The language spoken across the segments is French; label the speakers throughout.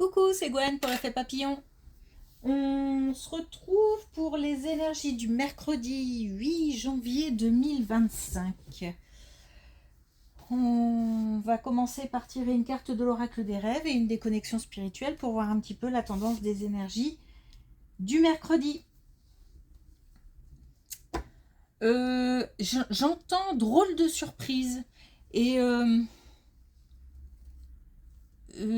Speaker 1: Coucou, c'est Gwen pour l'effet papillon. On se retrouve pour les énergies du mercredi 8 janvier 2025. On va commencer par tirer une carte de l'oracle des rêves et une des connexions spirituelles pour voir un petit peu la tendance des énergies du mercredi. J'entends drôle de surprise et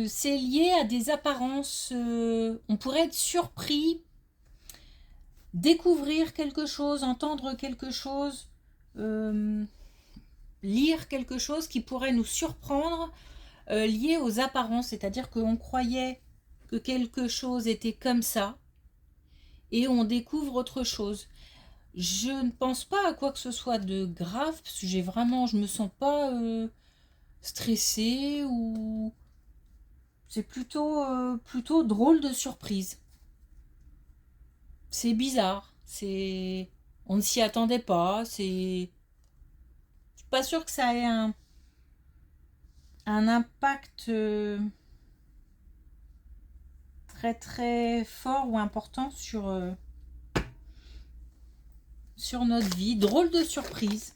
Speaker 1: c'est lié à des apparences. On pourrait être surpris, découvrir quelque chose, entendre quelque chose, lire quelque chose qui pourrait nous surprendre, lié aux apparences, c'est-à-dire qu'on croyait que quelque chose était comme ça et on découvre autre chose. Je ne pense pas à quoi que ce soit de grave, parce que je me sens pas stressée ou c'est plutôt drôle de surprise. C'est bizarre, on ne s'y attendait pas, je suis pas sûre que ça ait un impact très très fort ou important sur notre vie. Drôle de surprise.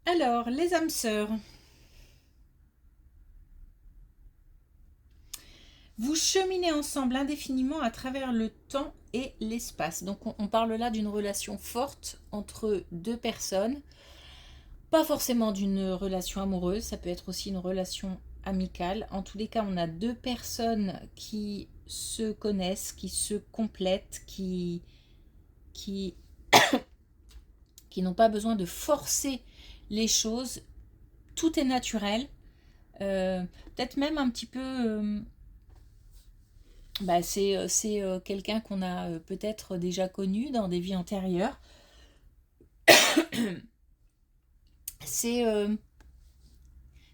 Speaker 1: Alors, les âmes sœurs. Vous cheminez ensemble indéfiniment à travers le temps et l'espace. Donc on parle là d'une relation forte entre deux personnes. Pas forcément d'une relation amoureuse, ça peut être aussi une relation amicale. En tous les cas, on a deux personnes qui se connaissent, qui se complètent, qui n'ont pas besoin de forcer les choses. Tout est naturel. Peut-être même un petit peu... c'est quelqu'un qu'on a peut-être déjà connu dans des vies antérieures. C'est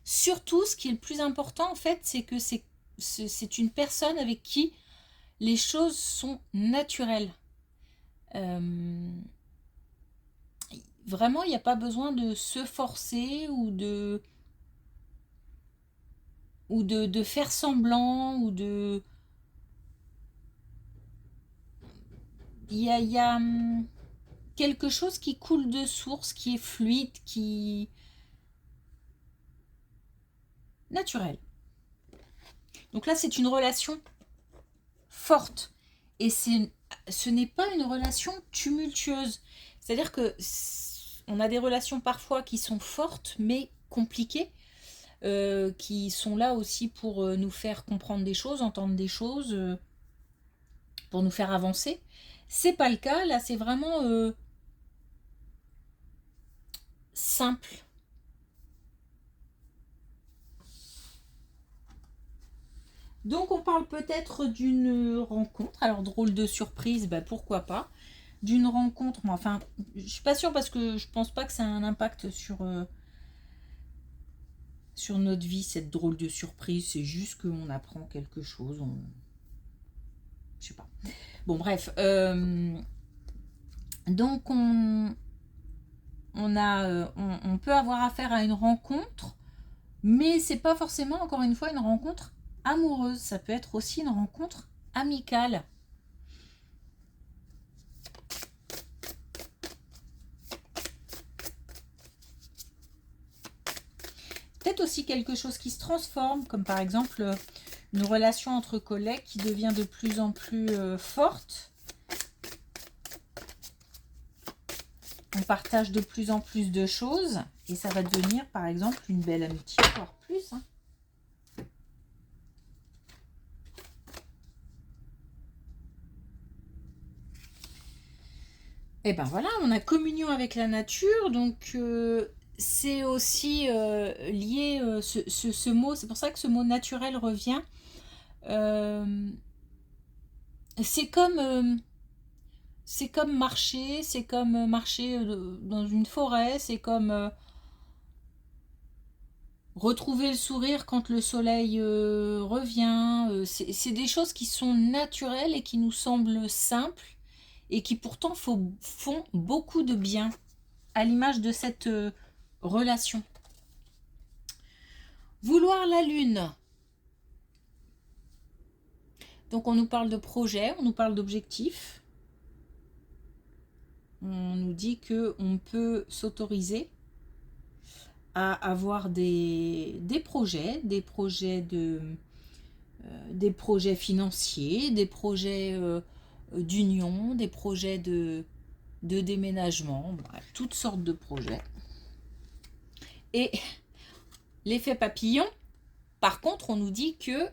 Speaker 1: surtout ce qui est le plus important en fait, c'est que c'est une personne avec qui les choses sont naturelles. Vraiment, il n'y a pas besoin de se forcer ou de faire semblant ou de... Il y a quelque chose qui coule de source, qui est fluide, qui... naturel. Donc là, c'est une relation forte. Et ce n'est pas une relation tumultueuse. C'est-à-dire que on a des relations parfois qui sont fortes, mais compliquées, qui sont là aussi pour nous faire comprendre des choses, entendre des choses, pour nous faire avancer. C'est pas le cas. Là, c'est vraiment simple. Donc on parle peut-être d'une rencontre. Alors drôle de surprise, pourquoi pas. D'une rencontre, mais enfin, je suis pas sûre parce que je pense pas que ça a un impact sur notre vie, cette drôle de surprise. C'est juste qu'on apprend quelque chose. Je sais pas. Bon bref. Donc on peut avoir affaire à une rencontre, mais c'est pas forcément, encore une fois, une rencontre amoureuse. Ça peut être aussi une rencontre amicale. Peut-être aussi quelque chose qui se transforme, comme par exemple une relation entre collègues qui devient de plus en plus forte. On partage de plus en plus de choses et ça va devenir par exemple une belle amitié, voire plus. Et ben voilà, on a communion avec la nature, donc c'est aussi lié, ce mot, c'est pour ça que ce mot naturel revient. C'est comme marcher, dans une forêt, c'est comme retrouver le sourire quand le soleil revient. C'est des choses qui sont naturelles et qui nous semblent simples et qui pourtant font beaucoup de bien, à l'image de cette relation. Vouloir la lune. Donc on nous parle de projet, on nous parle d'objectifs. On nous dit qu'on peut s'autoriser à avoir des projets financiers, des projets d'union, des projets de déménagement, bref, toutes sortes de projets. Et l'effet papillon, par contre, on nous dit que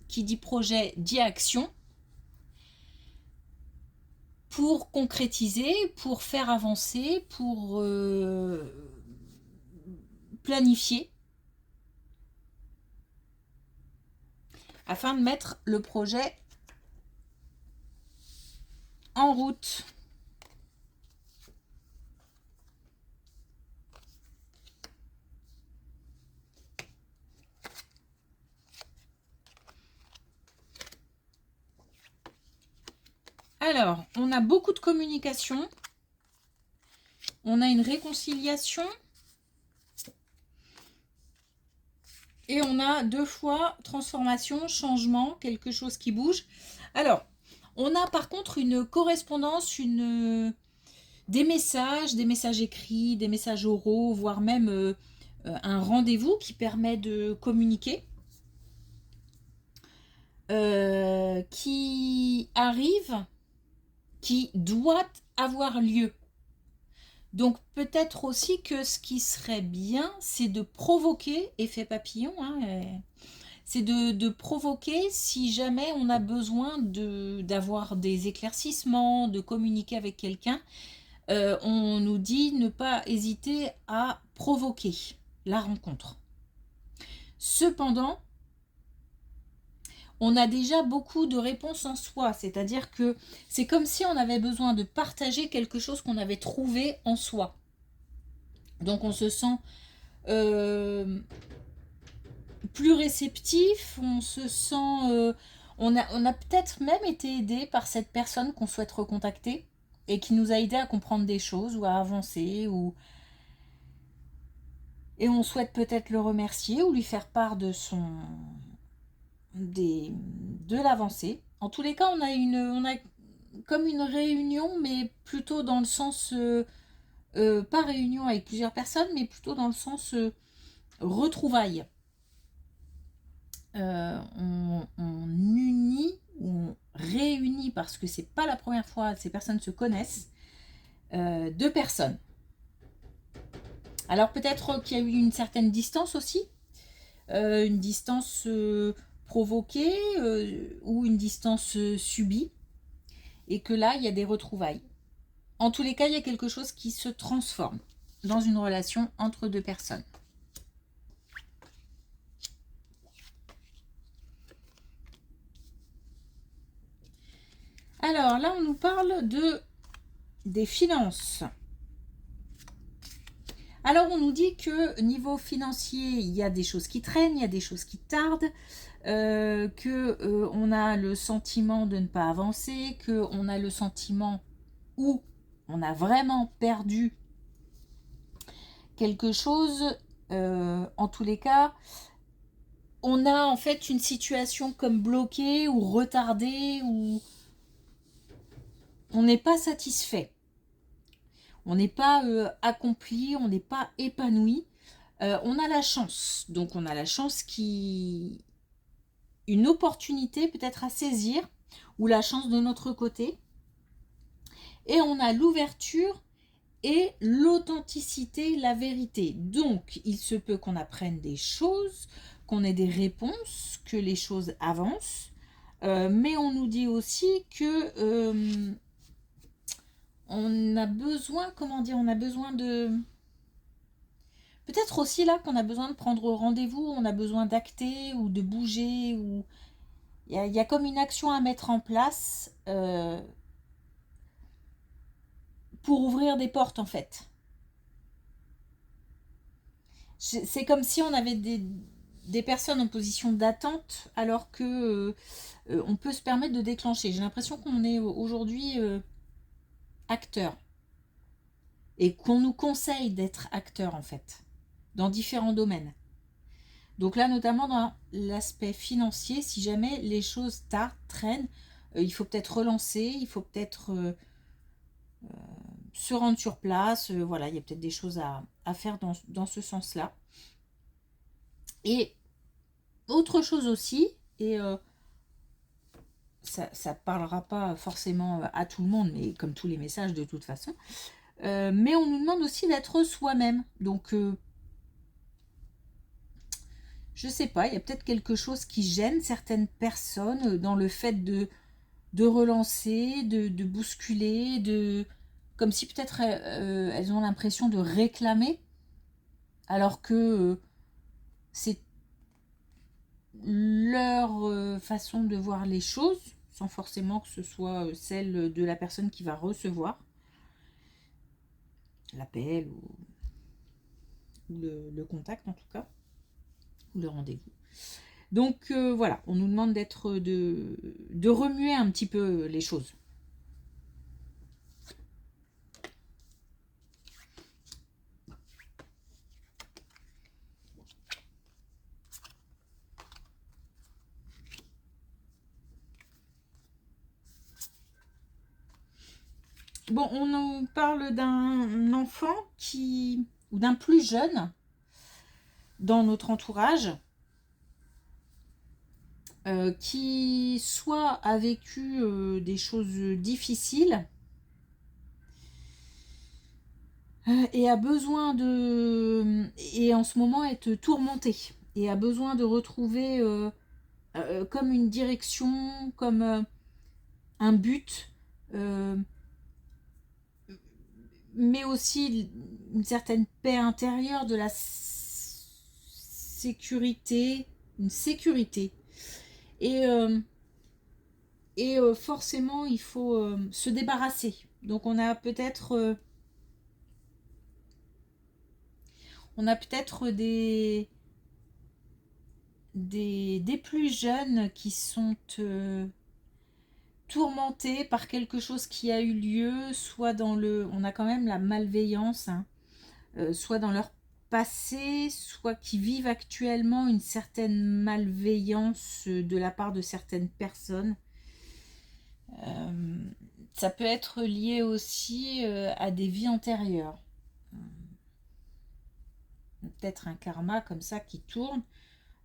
Speaker 1: qui dit projet dit action pour concrétiser, pour faire avancer, pour planifier, afin de mettre le projet en route. Alors, on a beaucoup de communication. On a une réconciliation. Et on a 2 fois transformation, changement, quelque chose qui bouge. Alors, on a par contre une correspondance, des messages écrits, des messages oraux, voire même un rendez-vous qui permet de communiquer. Qui arrive, qui doit avoir lieu. Donc peut-être aussi que ce qui serait bien, c'est de provoquer, effet papillon, c'est de provoquer si jamais on a besoin d'avoir des éclaircissements, de communiquer avec quelqu'un. On nous dit ne pas hésiter à provoquer la rencontre. Cependant, on a déjà beaucoup de réponses en soi, c'est-à-dire que c'est comme si on avait besoin de partager quelque chose qu'on avait trouvé en soi. Donc on se sent plus réceptif, on se sent... on a peut-être même été aidé par cette personne qu'on souhaite recontacter et qui nous a aidé à comprendre des choses ou à avancer, et on souhaite peut-être le remercier ou lui faire part de l'avancée. En tous les cas, on a comme une réunion, mais plutôt dans le sens, pas réunion avec plusieurs personnes, mais plutôt dans le sens retrouvailles. On unit, ou on réunit, parce que c'est pas la première fois, ces personnes se connaissent, 2 personnes. Alors peut-être qu'il y a eu une certaine distance aussi, une distance provoquée ou une distance subie, et que là il y a des retrouvailles. En tous les cas, il y a quelque chose qui se transforme dans une relation entre 2 personnes. Alors là, on nous parle des finances. Alors on nous dit que niveau financier, il y a des choses qui traînent, il y a des choses qui tardent, on a le sentiment de ne pas avancer, qu'on a le sentiment où on a vraiment perdu quelque chose. En tous les cas, on a en fait une situation comme bloquée ou retardée, ou on n'est pas satisfait. On n'est pas accompli, on n'est pas épanoui. On a la chance. Donc on a la chance une opportunité peut-être à saisir, ou la chance de notre côté. Et on a l'ouverture et l'authenticité, la vérité. Donc il se peut qu'on apprenne des choses, qu'on ait des réponses, que les choses avancent. Mais on nous dit aussi que... on a besoin, on a besoin de... Peut-être aussi là qu'on a besoin de prendre rendez-vous, on a besoin d'acter ou de bouger, ou il y a comme une action à mettre en place pour ouvrir des portes en fait. C'est comme si on avait des personnes en position d'attente, alors que on peut se permettre de déclencher. J'ai l'impression qu'on est aujourd'hui acteur. et qu'on nous conseille d'être acteur en fait, dans différents domaines. Donc là, notamment dans l'aspect financier, si jamais les choses traînent, il faut peut-être relancer, il faut peut-être se rendre sur place. Voilà, il y a peut-être des choses à faire dans ce sens-là. Et autre chose aussi, et ça ne parlera pas forcément à tout le monde, mais comme tous les messages de toute façon, mais on nous demande aussi d'être soi-même. Donc, je sais pas, il y a peut-être quelque chose qui gêne certaines personnes dans le fait de relancer, de bousculer, comme si peut-être elles ont l'impression de réclamer, alors que c'est leur façon de voir les choses, sans forcément que ce soit celle de la personne qui va recevoir l'appel ou le contact en tout cas, ou le rendez-vous. Donc voilà, on nous demande de remuer un petit peu les choses. Bon, on nous parle d'un enfant ou d'un plus jeune dans notre entourage qui soit a vécu des choses difficiles et a besoin et en ce moment est tourmenté et a besoin de retrouver comme une direction, comme un but, mais aussi une certaine paix intérieure, de la sécurité, une sécurité. Et forcément, il faut se débarrasser. Donc on a peut-être des plus jeunes qui sont tourmentés par quelque chose qui a eu lieu, soit on a quand même la malveillance, hein, soit dans leur passé, soit qui vivent actuellement une certaine malveillance de la part de certaines personnes. Ça peut être lié aussi à des vies antérieures. Peut-être un karma comme ça qui tourne.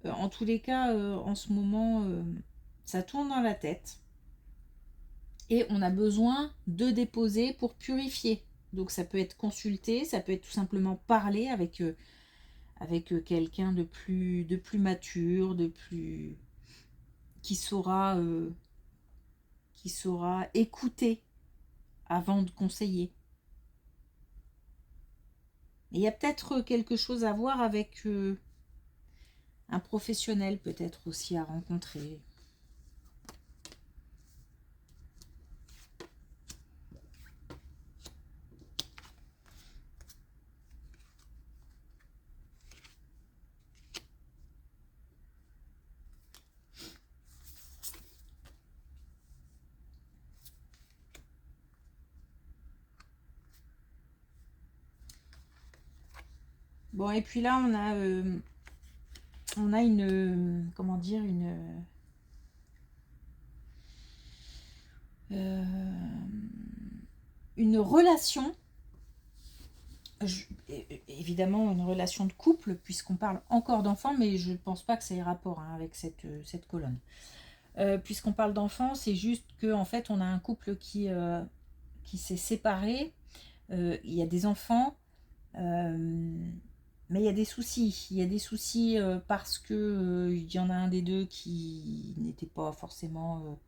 Speaker 1: En tous les cas, en ce moment, ça tourne dans la tête. Et on a besoin de déposer pour purifier. Donc ça peut être consulté, ça peut être tout simplement parler avec quelqu'un de plus mature, qui saura écouter avant de conseiller. Et il y a peut-être quelque chose à voir avec un professionnel peut-être aussi à rencontrer. Bon, et puis là, on a comment dire, une relation, évidemment une relation de couple, puisqu'on parle encore d'enfants, mais je ne pense pas que ça ait rapport hein, avec cette colonne. Puisqu'on parle d'enfants, c'est juste qu'en fait, on a un couple qui s'est séparé, il y a des enfants, mais il y a des soucis. Il y a des soucis parce que il y en a un des deux qui n'était pas forcément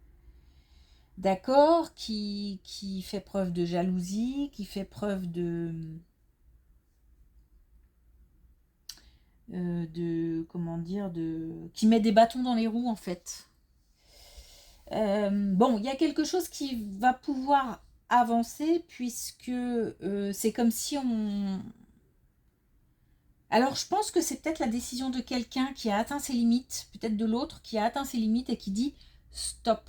Speaker 1: d'accord, qui fait preuve de jalousie, qui fait preuve comment dire, qui met des bâtons dans les roues en fait. Bon, il y a quelque chose qui va pouvoir avancer puisque c'est comme si on... Alors je pense que c'est peut-être la décision de quelqu'un qui a atteint ses limites, peut-être de l'autre qui a atteint ses limites et qui dit stop.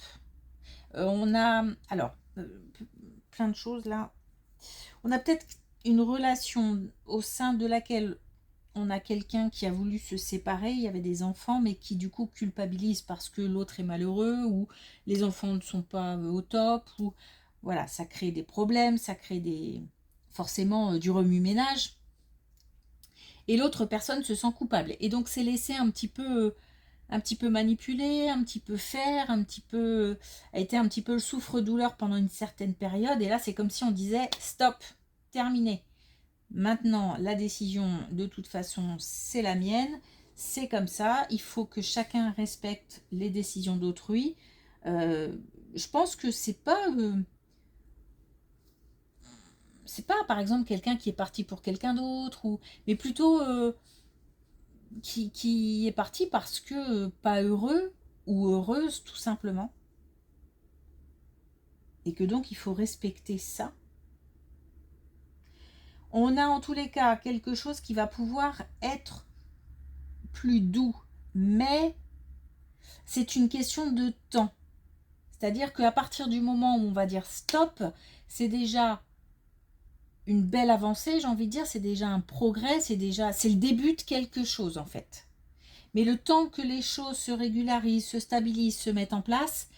Speaker 1: On a... Alors, plein de choses là. On a peut-être une relation au sein de laquelle on a quelqu'un qui a voulu se séparer, il y avait des enfants, mais qui du coup culpabilise parce que l'autre est malheureux, ou les enfants ne sont pas au top, ou voilà, ça crée des problèmes, ça crée forcément du remue-ménage. Et l'autre personne se sent coupable. Et donc c'est laissé un petit peu manipuler, un petit peu faire, a été un petit peu le souffre-douleur pendant une certaine période. Et là, c'est comme si on disait stop, terminé. Maintenant, la décision, de toute façon, c'est la mienne. C'est comme ça. Il faut que chacun respecte les décisions d'autrui. Je pense que c'est pas, par exemple, quelqu'un qui est parti pour quelqu'un d'autre, mais plutôt qui est parti parce que pas heureux ou heureuse, tout simplement. Et que donc, il faut respecter ça. On a en tous les cas quelque chose qui va pouvoir être plus doux, mais c'est une question de temps. C'est-à-dire qu'à partir du moment où on va dire stop, c'est déjà une belle avancée, j'ai envie de dire, c'est déjà un progrès, c'est le début de quelque chose en fait. Mais le temps que les choses se régularisent, se stabilisent, se mettent en place,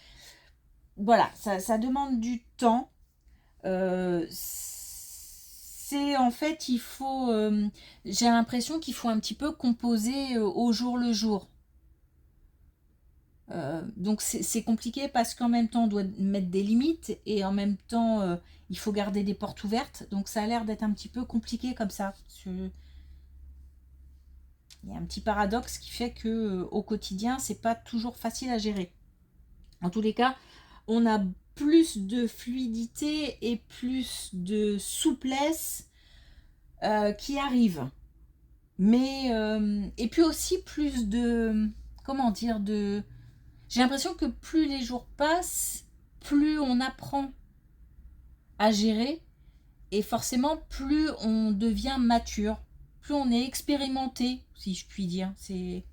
Speaker 1: voilà, ça demande du temps. C'est en fait, j'ai l'impression qu'il faut un petit peu composer au jour le jour. Donc c'est compliqué parce qu'en même temps on doit mettre des limites et en même temps il faut garder des portes ouvertes, donc ça a l'air d'être un petit peu compliqué comme ça. Il y a un petit paradoxe qui fait que au quotidien c'est pas toujours facile à gérer. En tous les cas, on a plus de fluidité et plus de souplesse qui arrive, mais et puis aussi plus de, comment dire, j'ai l'impression que plus les jours passent, plus on apprend à gérer et forcément plus on devient mature, plus on est expérimenté, si je puis dire. C'est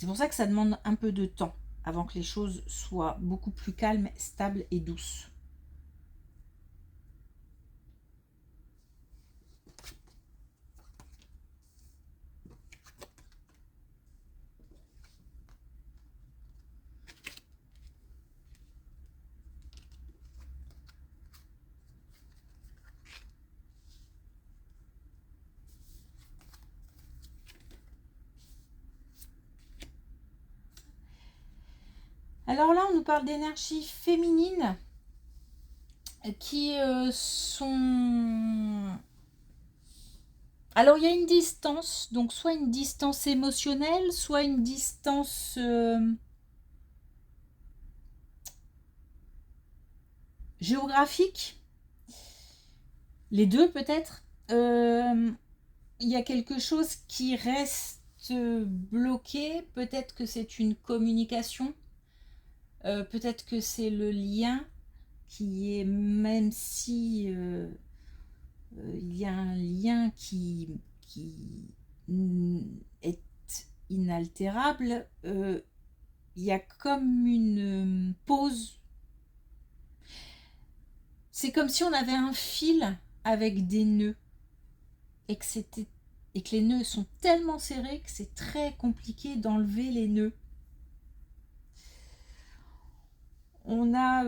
Speaker 1: pour ça que ça demande un peu de temps avant que les choses soient beaucoup plus calmes, stables et douces. Alors là, on nous parle d'énergie féminine qui sont... Alors, il y a une distance, donc soit une distance émotionnelle, soit une distance géographique. Les deux, peut-être. Il y a quelque chose qui reste bloqué. Peut-être que c'est une communication. Peut-être que c'est le lien qui est, même si il y a un lien qui est inaltérable, il y a comme une pause. C'est comme si on avait un fil avec des nœuds et que les nœuds sont tellement serrés que c'est très compliqué d'enlever les nœuds. On a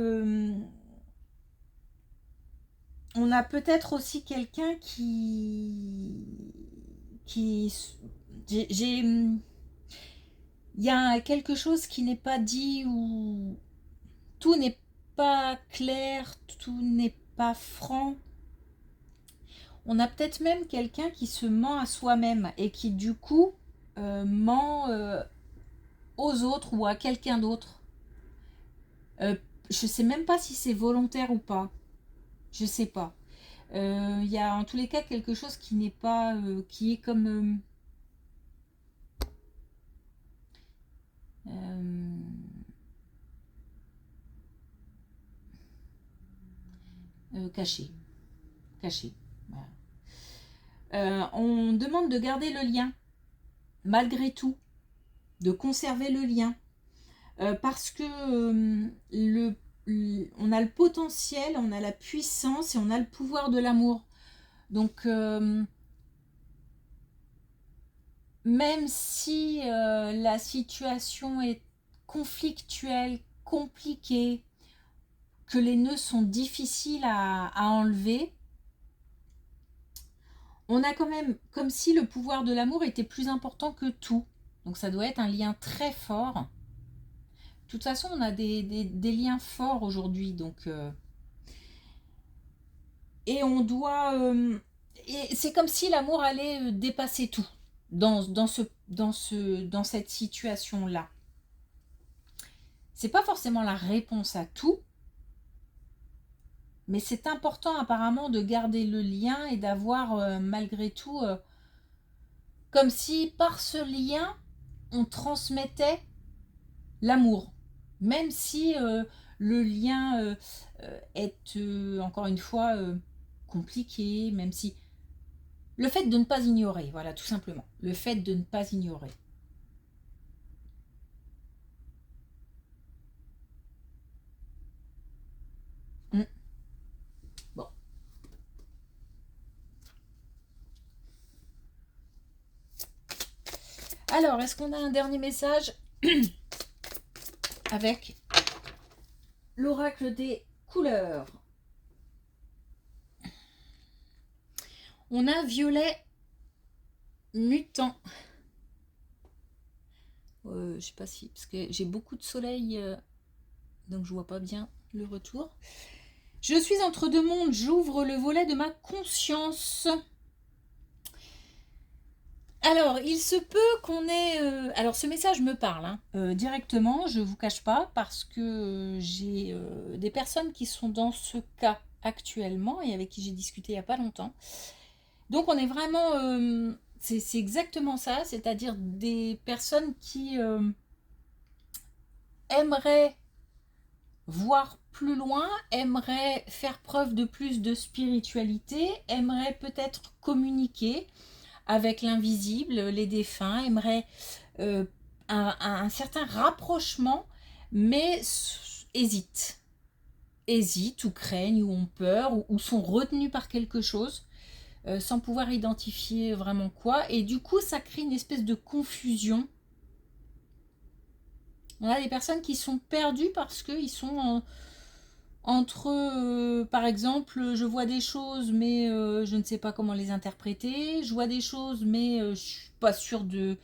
Speaker 1: peut-être aussi quelqu'un il y a quelque chose qui n'est pas dit, ou tout n'est pas clair, tout n'est pas franc. On a peut-être même quelqu'un qui se ment à soi-même et qui du coup ment aux autres ou à quelqu'un d'autre. Je sais même pas si c'est volontaire ou pas. Je sais pas. Il y a en tous les cas quelque chose qui n'est pas, qui est comme caché. Caché. Voilà. On demande de garder le lien, malgré tout, de conserver le lien, parce que on a le potentiel, on a la puissance et on a le pouvoir de l'amour. Donc, même si la situation est conflictuelle, compliquée, que les nœuds sont difficiles à enlever, on a quand même comme si le pouvoir de l'amour était plus important que tout. Donc ça doit être un lien très fort. De toute façon, on a des liens forts aujourd'hui. Donc, et on doit... et c'est comme si l'amour allait dépasser tout dans cette situation-là. C'est pas forcément la réponse à tout, mais c'est important apparemment de garder le lien et d'avoir malgré tout, comme si par ce lien, on transmettait l'amour. Même si le lien est, encore une fois, compliqué, même si... Le fait de ne pas ignorer, voilà, tout simplement. Le fait de ne pas ignorer. Bon. Alors, est-ce qu'on a un dernier message avec l'oracle des couleurs? On a violet mutant. Je sais pas si... Parce que j'ai beaucoup de soleil, donc je vois pas bien le retour. Je suis entre deux mondes, j'ouvre le volet de ma conscience. Alors, il se peut qu'on ait... alors, ce message me parle directement, je ne vous cache pas, parce que j'ai des personnes qui sont dans ce cas actuellement et avec qui j'ai discuté il n'y a pas longtemps. Donc, on est vraiment... c'est exactement ça, c'est-à-dire des personnes qui aimeraient voir plus loin, aimeraient faire preuve de plus de spiritualité, aimeraient peut-être communiquer avec l'invisible, les défunts, aimeraient un certain rapprochement, mais hésitent ou craignent ou ont peur ou sont retenus par quelque chose sans pouvoir identifier vraiment quoi, et du coup ça crée une espèce de confusion. On a des personnes qui sont perdues parce qu'ils sont entre, par exemple, je vois des choses, mais je ne sais pas comment les interpréter. Je vois des choses, mais je ne suis pas sûre de...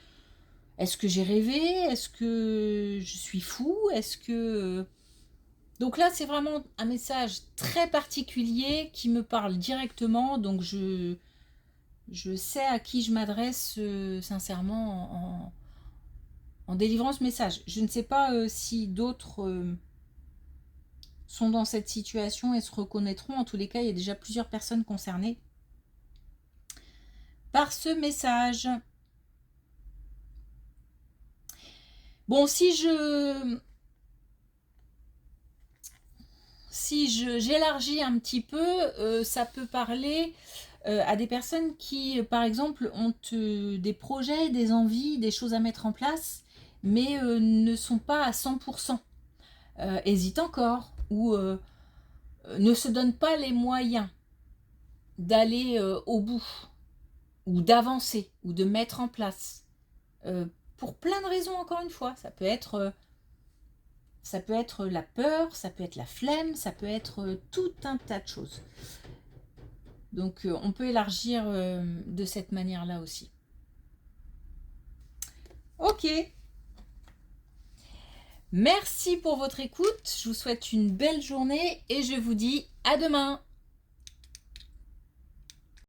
Speaker 1: Est-ce que j'ai rêvé? Est-ce que je suis fou? Est-ce que... Donc là, c'est vraiment un message très particulier qui me parle directement. Donc je sais à qui je m'adresse sincèrement en délivrant ce message. Je ne sais pas si d'autres... sont dans cette situation et se reconnaîtront. En tous les cas, il y a déjà plusieurs personnes concernées par ce message. Bon, si j'élargis un petit peu, ça peut parler à des personnes qui, par exemple, ont des projets, des envies, des choses à mettre en place, mais ne sont pas à 100%, hésitent encore, ou ne se donnent pas les moyens d'aller au bout, ou d'avancer, ou de mettre en place. Pour plein de raisons, encore une fois. Ça peut être la peur, ça peut être la flemme, ça peut être tout un tas de choses. Donc on peut élargir de cette manière-là aussi. Ok. Merci pour votre écoute. Je vous souhaite une belle journée et je vous dis à demain.